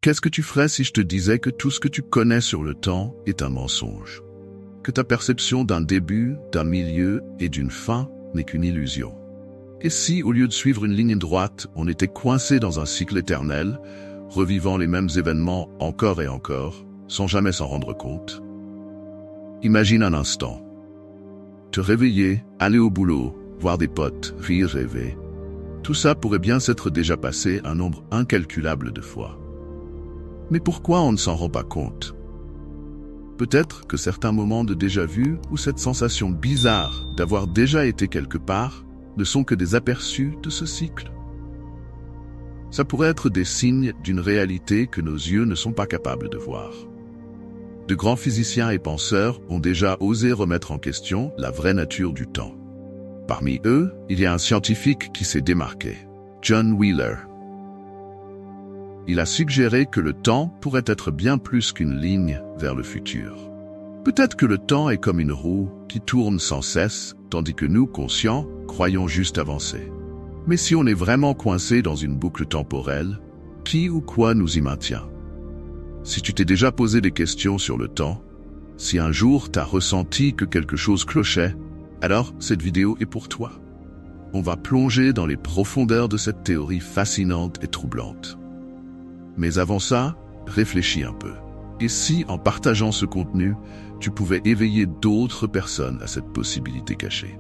Qu'est-ce que tu ferais si je te disais que tout ce que tu connais sur le temps est un mensonge? Que ta perception d'un début, d'un milieu et d'une fin n'est qu'une illusion? Et si, au lieu de suivre une ligne droite, on était coincé dans un cycle éternel, revivant les mêmes événements encore et encore, sans jamais s'en rendre compte? Imagine un instant. Te réveiller, aller au boulot, voir des potes, rire, rêver. Tout ça pourrait bien s'être déjà passé un nombre incalculable de fois. Mais pourquoi on ne s'en rend pas compte? Peut-être que certains moments de déjà-vu ou cette sensation bizarre d'avoir déjà été quelque part ne sont que des aperçus de ce cycle. Ça pourrait être des signes d'une réalité que nos yeux ne sont pas capables de voir. De grands physiciens et penseurs ont déjà osé remettre en question la vraie nature du temps. Parmi eux, il y a un scientifique qui s'est démarqué, John Wheeler. Il a suggéré que le temps pourrait être bien plus qu'une ligne vers le futur. Peut-être que le temps est comme une roue qui tourne sans cesse, tandis que nous, conscients, croyons juste avancer. Mais si on est vraiment coincé dans une boucle temporelle, qui ou quoi nous y maintient? Si tu t'es déjà posé des questions sur le temps, si un jour t'as ressenti que quelque chose clochait, alors cette vidéo est pour toi. On va plonger dans les profondeurs de cette théorie fascinante et troublante. Mais avant ça, réfléchis un peu. Et si, en partageant ce contenu, tu pouvais éveiller d'autres personnes à cette possibilité cachée?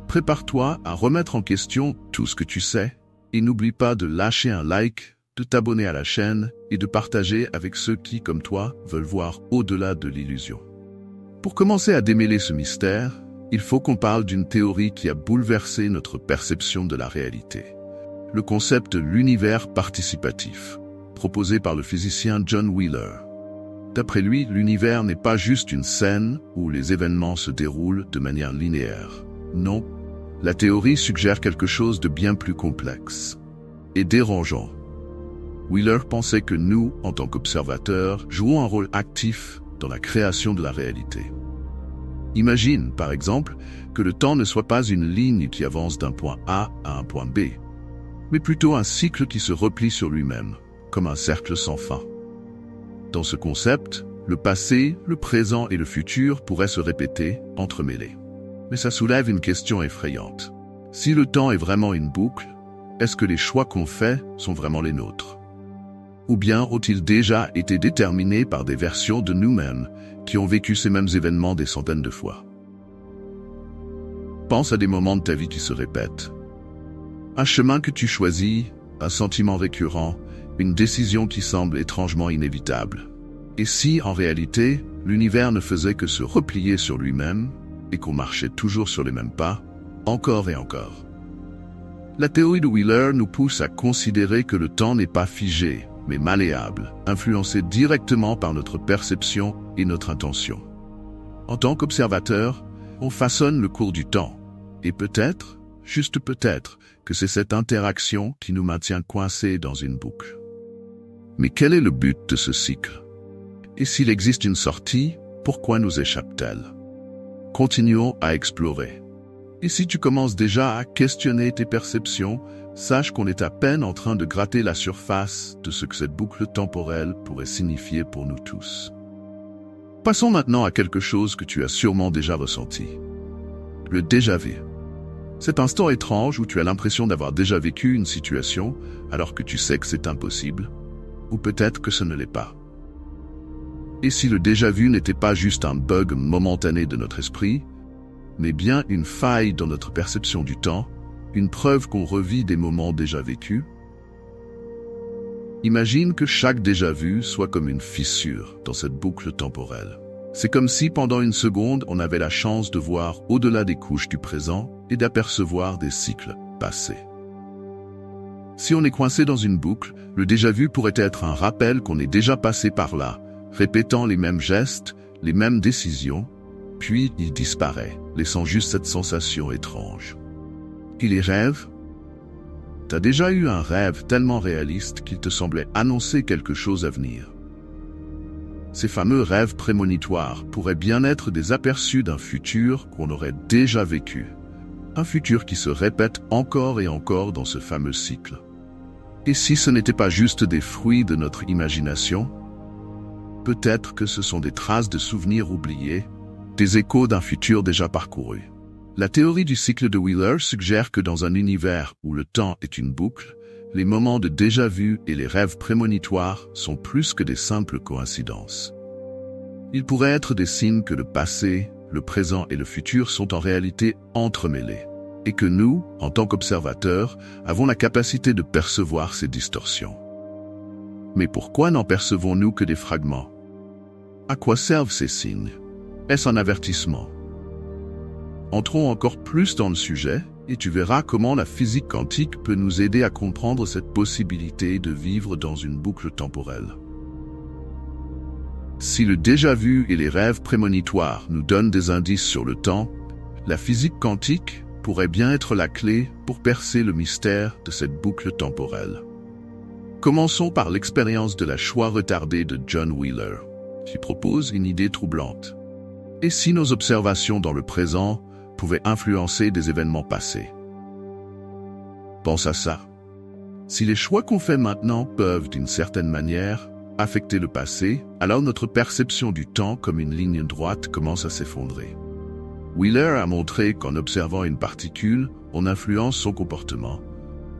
Prépare-toi à remettre en question tout ce que tu sais et n'oublie pas de lâcher un like, de t'abonner à la chaîne et de partager avec ceux qui, comme toi, veulent voir au-delà de l'illusion. Pour commencer à démêler ce mystère, il faut qu'on parle d'une théorie qui a bouleversé notre perception de la réalité. Le concept de l'univers participatif, proposé par le physicien John Wheeler. D'après lui, l'univers n'est pas juste une scène où les événements se déroulent de manière linéaire. Non, la théorie suggère quelque chose de bien plus complexe et dérangeant. Wheeler pensait que nous, en tant qu'observateurs, jouons un rôle actif dans la création de la réalité. Imagine, par exemple, que le temps ne soit pas une ligne qui avance d'un point A à un point B, mais plutôt un cycle qui se replie sur lui-même, comme un cercle sans fin. Dans ce concept, le passé, le présent et le futur pourraient se répéter, entremêlés. Mais ça soulève une question effrayante. Si le temps est vraiment une boucle, est-ce que les choix qu'on fait sont vraiment les nôtres? Ou bien ont-ils déjà été déterminés par des versions de nous-mêmes qui ont vécu ces mêmes événements des centaines de fois? Pense à des moments de ta vie qui se répètent. Un chemin que tu choisis, un sentiment récurrent, une décision qui semble étrangement inévitable. Et si, en réalité, l'univers ne faisait que se replier sur lui-même et qu'on marchait toujours sur les mêmes pas, encore et encore? La théorie de Wheeler nous pousse à considérer que le temps n'est pas figé, mais malléable, influencé directement par notre perception et notre intention. En tant qu'observateur, on façonne le cours du temps. Et peut-être, juste peut-être, que c'est cette interaction qui nous maintient coincés dans une boucle. Mais quel est le but de ce cycle? Et s'il existe une sortie, pourquoi nous échappe-t-elle? Continuons à explorer. Et si tu commences déjà à questionner tes perceptions, sache qu'on est à peine en train de gratter la surface de ce que cette boucle temporelle pourrait signifier pour nous tous. Passons maintenant à quelque chose que tu as sûrement déjà ressenti. Le déjà-vu. Cet instant étrange où tu as l'impression d'avoir déjà vécu une situation alors que tu sais que c'est impossible, ou peut-être que ce ne l'est pas. Et si le déjà-vu n'était pas juste un bug momentané de notre esprit, mais bien une faille dans notre perception du temps, une preuve qu'on revit des moments déjà vécus? Imagine que chaque déjà-vu soit comme une fissure dans cette boucle temporelle. C'est comme si pendant une seconde, on avait la chance de voir au-delà des couches du présent et d'apercevoir des cycles passés. Si on est coincé dans une boucle, le déjà-vu pourrait être un rappel qu'on est déjà passé par là, répétant les mêmes gestes, les mêmes décisions, puis il disparaît, laissant juste cette sensation étrange. Et les rêves? T'as déjà eu un rêve tellement réaliste qu'il te semblait annoncer quelque chose à venir. Ces fameux rêves prémonitoires pourraient bien être des aperçus d'un futur qu'on aurait déjà vécu. Un futur qui se répète encore et encore dans ce fameux cycle. Et si ce n'était pas juste des fruits de notre imagination? Peut-être que ce sont des traces de souvenirs oubliés, des échos d'un futur déjà parcouru. La théorie du cycle de Wheeler suggère que dans un univers où le temps est une boucle, les moments de déjà-vu et les rêves prémonitoires sont plus que des simples coïncidences. Ils pourraient être des signes que le passé, le présent et le futur sont en réalité entremêlés, et que nous, en tant qu'observateurs, avons la capacité de percevoir ces distorsions. Mais pourquoi n'en percevons-nous que des fragments? À quoi servent ces signes? Est-ce un avertissement? Entrons encore plus dans le sujet, et tu verras comment la physique quantique peut nous aider à comprendre cette possibilité de vivre dans une boucle temporelle. Si le déjà-vu et les rêves prémonitoires nous donnent des indices sur le temps, la physique quantique pourrait bien être la clé pour percer le mystère de cette boucle temporelle. Commençons par l'expérience de la choix retardée de John Wheeler, qui propose une idée troublante. Et si nos observations dans le présent pouvaient influencer des événements passés? Pense à ça. Si les choix qu'on fait maintenant peuvent, d'une certaine manière, affecter le passé, alors notre perception du temps comme une ligne droite commence à s'effondrer. Wheeler a montré qu'en observant une particule, on influence son comportement,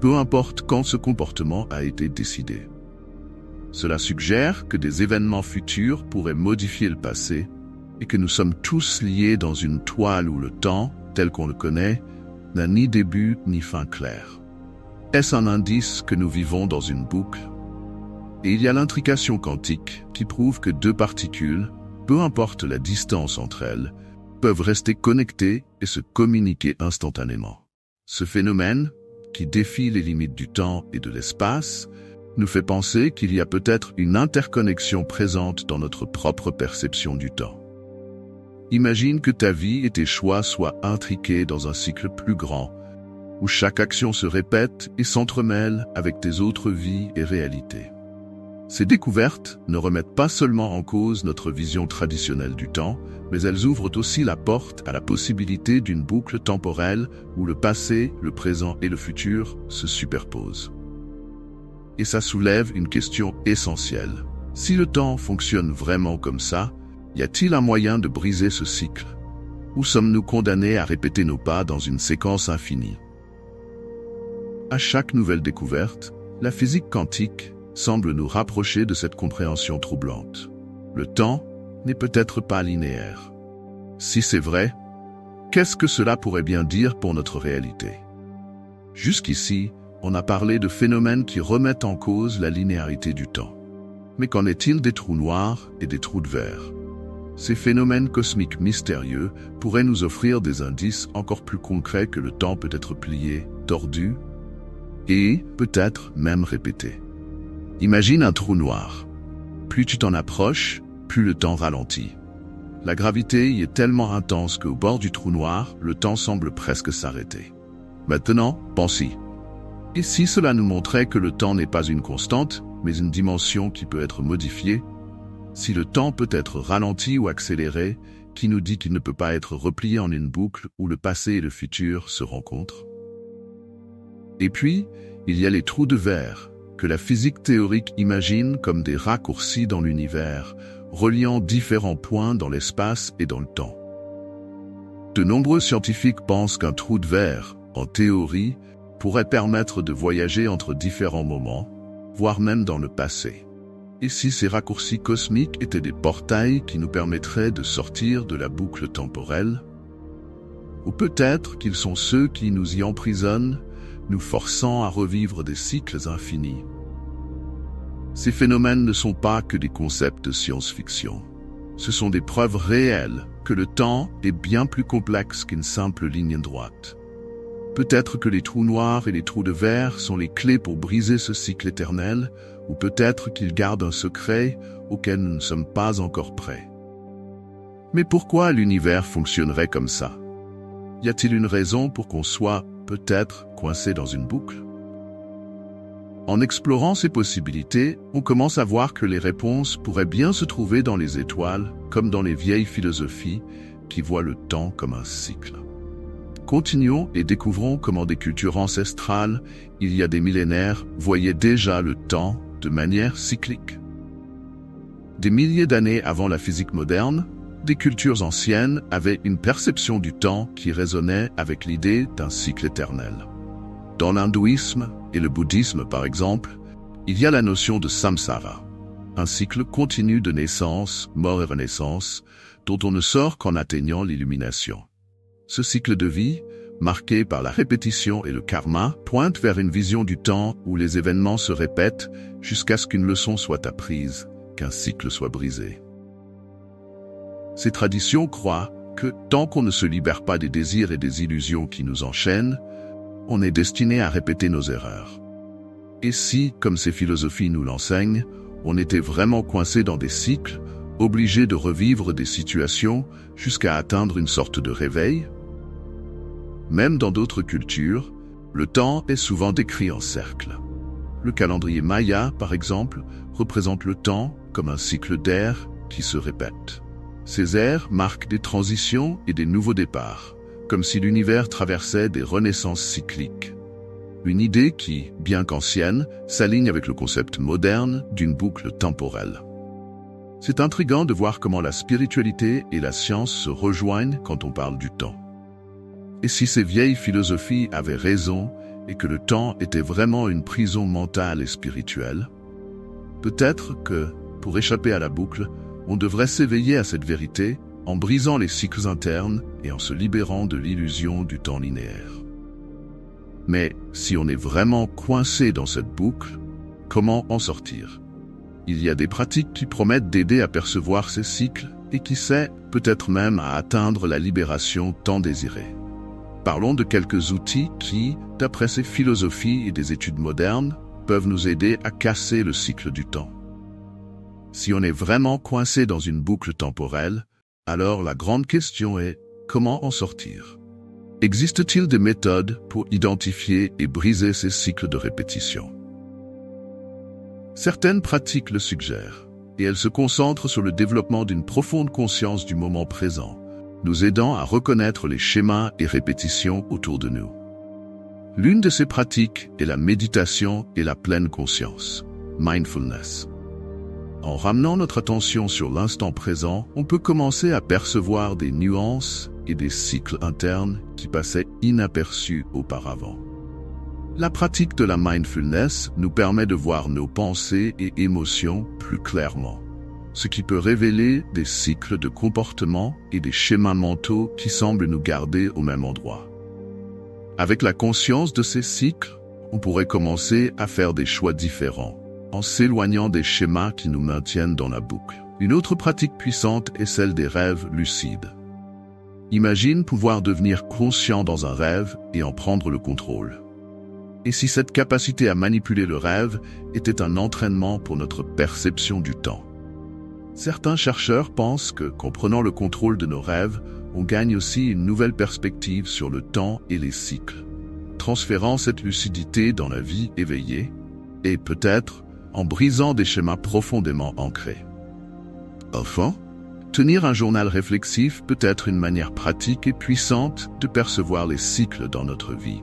peu importe quand ce comportement a été décidé. Cela suggère que des événements futurs pourraient modifier le passé et que nous sommes tous liés dans une toile où le temps, tel qu'on le connaît, n'a ni début ni fin clair. Est-ce un indice que nous vivons dans une boucle? Et il y a l'intrication quantique qui prouve que deux particules, peu importe la distance entre elles, peuvent rester connectées et se communiquer instantanément. Ce phénomène, qui défie les limites du temps et de l'espace, nous fait penser qu'il y a peut-être une interconnexion présente dans notre propre perception du temps. Imagine que ta vie et tes choix soient intriqués dans un cycle plus grand, où chaque action se répète et s'entremêle avec tes autres vies et réalités. Ces découvertes ne remettent pas seulement en cause notre vision traditionnelle du temps, mais elles ouvrent aussi la porte à la possibilité d'une boucle temporelle où le passé, le présent et le futur se superposent. Et ça soulève une question essentielle. Si le temps fonctionne vraiment comme ça, y a-t-il un moyen de briser ce cycle? Ou sommes-nous condamnés à répéter nos pas dans une séquence infinie? À chaque nouvelle découverte, la physique quantique semble nous rapprocher de cette compréhension troublante. Le temps n'est peut-être pas linéaire. Si c'est vrai, qu'est-ce que cela pourrait bien dire pour notre réalité? Jusqu'ici, on a parlé de phénomènes qui remettent en cause la linéarité du temps. Mais qu'en est-il des trous noirs et des trous de verre? Ces phénomènes cosmiques mystérieux pourraient nous offrir des indices encore plus concrets que le temps peut être plié, tordu et peut-être même répété. Imagine un trou noir. Plus tu t'en approches, plus le temps ralentit. La gravité y est tellement intense qu'au bord du trou noir, le temps semble presque s'arrêter. Maintenant, pense-y. Et si cela nous montrait que le temps n'est pas une constante, mais une dimension qui peut être modifiée? Si le temps peut être ralenti ou accéléré, qui nous dit qu'il ne peut pas être replié en une boucle où le passé et le futur se rencontrent? Et puis, il y a les trous de verre, que la physique théorique imagine comme des raccourcis dans l'univers, reliant différents points dans l'espace et dans le temps. De nombreux scientifiques pensent qu'un trou de verre, en théorie, pourrait permettre de voyager entre différents moments, voire même dans le passé. Et si ces raccourcis cosmiques étaient des portails qui nous permettraient de sortir de la boucle temporelle? Ou peut-être qu'ils sont ceux qui nous y emprisonnent, nous forçant à revivre des cycles infinis. Ces phénomènes ne sont pas que des concepts de science-fiction. Ce sont des preuves réelles que le temps est bien plus complexe qu'une simple ligne droite. Peut-être que les trous noirs et les trous de verre sont les clés pour briser ce cycle éternel, ou peut-être qu'ils gardent un secret auquel nous ne sommes pas encore prêts. Mais pourquoi l'univers fonctionnerait comme ça? Y a-t-il une raison pour qu'on soit peut-être coincé dans une boucle? En explorant ces possibilités, on commence à voir que les réponses pourraient bien se trouver dans les étoiles, comme dans les vieilles philosophies qui voient le temps comme un cycle. Continuons et découvrons comment des cultures ancestrales, il y a des millénaires, voyaient déjà le temps de manière cyclique. Des milliers d'années avant la physique moderne, des cultures anciennes avaient une perception du temps qui résonnait avec l'idée d'un cycle éternel. Dans l'hindouisme et le bouddhisme par exemple, il y a la notion de samsara, un cycle continu de naissance, mort et renaissance, dont on ne sort qu'en atteignant l'illumination. Ce cycle de vie, marqué par la répétition et le karma, pointe vers une vision du temps où les événements se répètent jusqu'à ce qu'une leçon soit apprise, qu'un cycle soit brisé. Ces traditions croient que tant qu'on ne se libère pas des désirs et des illusions qui nous enchaînent, on est destiné à répéter nos erreurs. Et si, comme ces philosophies nous l'enseignent, on était vraiment coincé dans des cycles, obligé de revivre des situations jusqu'à atteindre une sorte de réveil? Même dans d'autres cultures, le temps est souvent décrit en cercles. Le calendrier maya, par exemple, représente le temps comme un cycle d'ères qui se répète. Ces ères marquent des transitions et des nouveaux départs, comme si l'univers traversait des renaissances cycliques. Une idée qui, bien qu'ancienne, s'aligne avec le concept moderne d'une boucle temporelle. C'est intriguant de voir comment la spiritualité et la science se rejoignent quand on parle du temps. Et si ces vieilles philosophies avaient raison et que le temps était vraiment une prison mentale et spirituelle, peut-être que, pour échapper à la boucle, on devrait s'éveiller à cette vérité en brisant les cycles internes et en se libérant de l'illusion du temps linéaire. Mais si on est vraiment coincé dans cette boucle, comment en sortir? Il y a des pratiques qui promettent d'aider à percevoir ces cycles et qui sait, peut-être même à atteindre la libération tant désirée. Parlons de quelques outils qui, d'après ces philosophies et des études modernes, peuvent nous aider à casser le cycle du temps. Si on est vraiment coincé dans une boucle temporelle, alors la grande question est comment en sortir? Existe-t-il des méthodes pour identifier et briser ces cycles de répétition? Certaines pratiques le suggèrent, et elles se concentrent sur le développement d'une profonde conscience du moment présent, nous aidant à reconnaître les schémas et répétitions autour de nous. L'une de ces pratiques est la méditation et la pleine conscience, mindfulness. En ramenant notre attention sur l'instant présent, on peut commencer à percevoir des nuances et des cycles internes qui passaient inaperçus auparavant. La pratique de la mindfulness nous permet de voir nos pensées et émotions plus clairement, ce qui peut révéler des cycles de comportement et des schémas mentaux qui semblent nous garder au même endroit. Avec la conscience de ces cycles, on pourrait commencer à faire des choix différents, en s'éloignant des schémas qui nous maintiennent dans la boucle. Une autre pratique puissante est celle des rêves lucides. Imagine pouvoir devenir conscient dans un rêve et en prendre le contrôle. Et si cette capacité à manipuler le rêve était un entraînement pour notre perception du temps? Certains chercheurs pensent que, qu'en prenant le contrôle de nos rêves, on gagne aussi une nouvelle perspective sur le temps et les cycles, transférant cette lucidité dans la vie éveillée, et peut-être en brisant des schémas profondément ancrés. Enfin, tenir un journal réflexif peut être une manière pratique et puissante de percevoir les cycles dans notre vie.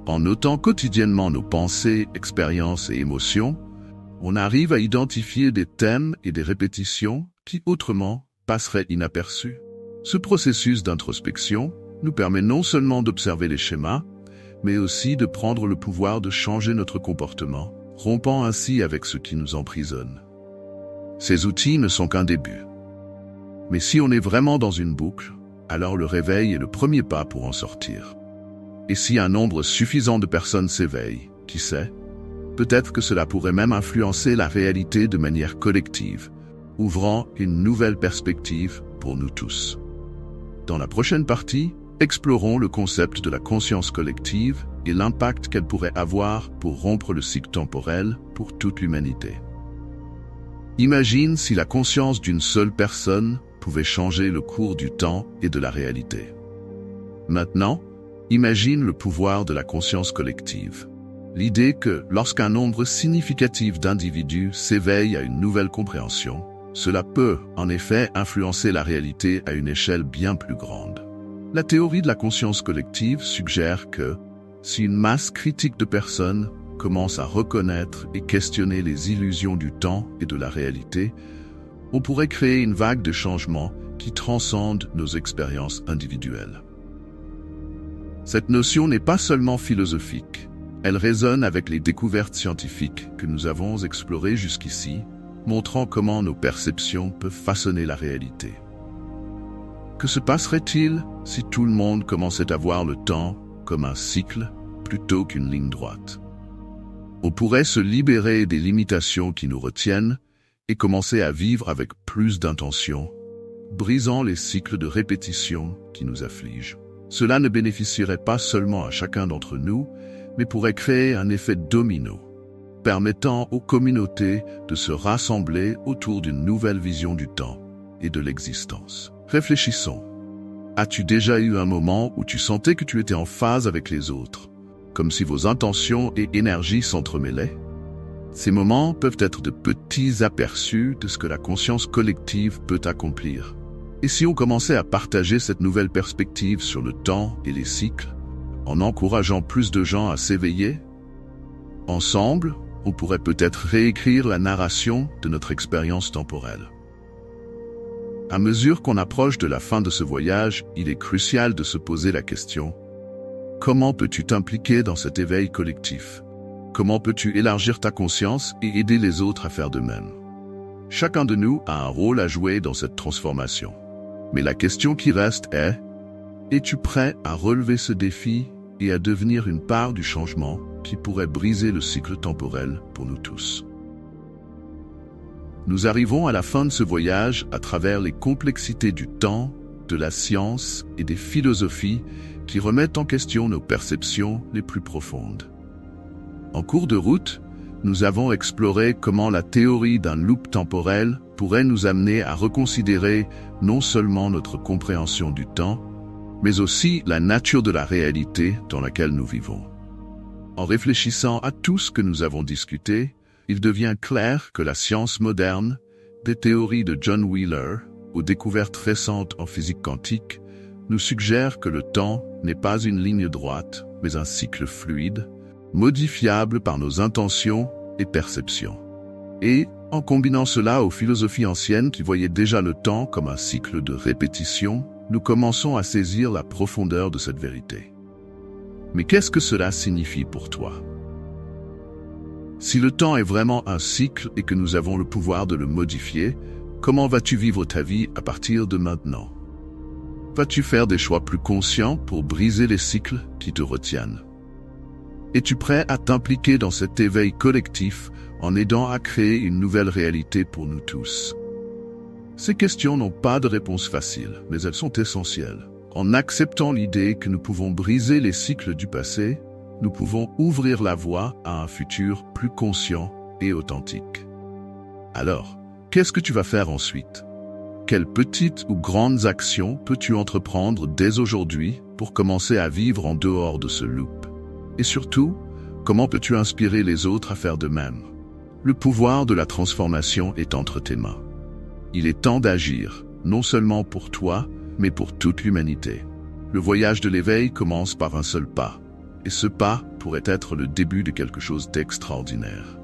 En notant quotidiennement nos pensées, expériences et émotions, on arrive à identifier des thèmes et des répétitions qui autrement passeraient inaperçus. Ce processus d'introspection nous permet non seulement d'observer les schémas, mais aussi de prendre le pouvoir de changer notre comportement, rompant ainsi avec ce qui nous emprisonne. Ces outils ne sont qu'un début. Mais si on est vraiment dans une boucle, alors le réveil est le premier pas pour en sortir. Et si un nombre suffisant de personnes s'éveillent, qui sait, peut-être que cela pourrait même influencer la réalité de manière collective, ouvrant une nouvelle perspective pour nous tous. Dans la prochaine partie, explorons le concept de la conscience collective et l'impact qu'elle pourrait avoir pour rompre le cycle temporel pour toute l'humanité. Imagine si la conscience d'une seule personne pouvait changer le cours du temps et de la réalité. Maintenant, imagine le pouvoir de la conscience collective. L'idée que, lorsqu'un nombre significatif d'individus s'éveille à une nouvelle compréhension, cela peut, en effet, influencer la réalité à une échelle bien plus grande. La théorie de la conscience collective suggère que, si une masse critique de personnes commence à reconnaître et questionner les illusions du temps et de la réalité, on pourrait créer une vague de changements qui transcende nos expériences individuelles. Cette notion n'est pas seulement philosophique, elle résonne avec les découvertes scientifiques que nous avons explorées jusqu'ici, montrant comment nos perceptions peuvent façonner la réalité. Que se passerait-il si tout le monde commençait à voir le temps comme un cycle plutôt qu'une ligne droite? On pourrait se libérer des limitations qui nous retiennent et commencer à vivre avec plus d'intention, brisant les cycles de répétition qui nous affligent. Cela ne bénéficierait pas seulement à chacun d'entre nous, mais pourrait créer un effet domino, permettant aux communautés de se rassembler autour d'une nouvelle vision du temps et de l'existence. Réfléchissons. As-tu déjà eu un moment où tu sentais que tu étais en phase avec les autres, comme si vos intentions et énergies s'entremêlaient? Ces moments peuvent être de petits aperçus de ce que la conscience collective peut accomplir. Et si on commençait à partager cette nouvelle perspective sur le temps et les cycles, en encourageant plus de gens à s'éveiller? Ensemble, on pourrait peut-être réécrire la narration de notre expérience temporelle. À mesure qu'on approche de la fin de ce voyage, il est crucial de se poser la question: comment peux-tu t'impliquer dans cet éveil collectif? Comment peux-tu élargir ta conscience et aider les autres à faire de même? Chacun de nous a un rôle à jouer dans cette transformation. Mais la question qui reste est: es-tu prêt à relever ce défi et à devenir une part du changement qui pourrait briser le cycle temporel pour nous tous? Nous arrivons à la fin de ce voyage à travers les complexités du temps, de la science et des philosophies qui remettent en question nos perceptions les plus profondes. En cours de route, nous avons exploré comment la théorie d'un loop temporel pourrait nous amener à reconsidérer non seulement notre compréhension du temps, mais aussi la nature de la réalité dans laquelle nous vivons. En réfléchissant à tout ce que nous avons discuté, il devient clair que la science moderne, des théories de John Wheeler aux découvertes récentes en physique quantique, nous suggère que le temps n'est pas une ligne droite, mais un cycle fluide, modifiable par nos intentions et perceptions. Et, en combinant cela aux philosophies anciennes qui voyaient déjà le temps comme un cycle de répétition, nous commençons à saisir la profondeur de cette vérité. Mais qu'est-ce que cela signifie pour toi? Si le temps est vraiment un cycle et que nous avons le pouvoir de le modifier, comment vas-tu vivre ta vie à partir de maintenant? Vas-tu faire des choix plus conscients pour briser les cycles qui te retiennent? Es-tu prêt à t'impliquer dans cet éveil collectif en aidant à créer une nouvelle réalité pour nous tous? Ces questions n'ont pas de réponse facile, mais elles sont essentielles. En acceptant l'idée que nous pouvons briser les cycles du passé, nous pouvons ouvrir la voie à un futur plus conscient et authentique. Alors, qu'est-ce que tu vas faire ensuite? Quelles petites ou grandes actions peux-tu entreprendre dès aujourd'hui pour commencer à vivre en dehors de ce loop? Et surtout, comment peux-tu inspirer les autres à faire de même? Le pouvoir de la transformation est entre tes mains. Il est temps d'agir, non seulement pour toi, mais pour toute l'humanité. Le voyage de l'éveil commence par un seul pas, et ce pas pourrait être le début de quelque chose d'extraordinaire.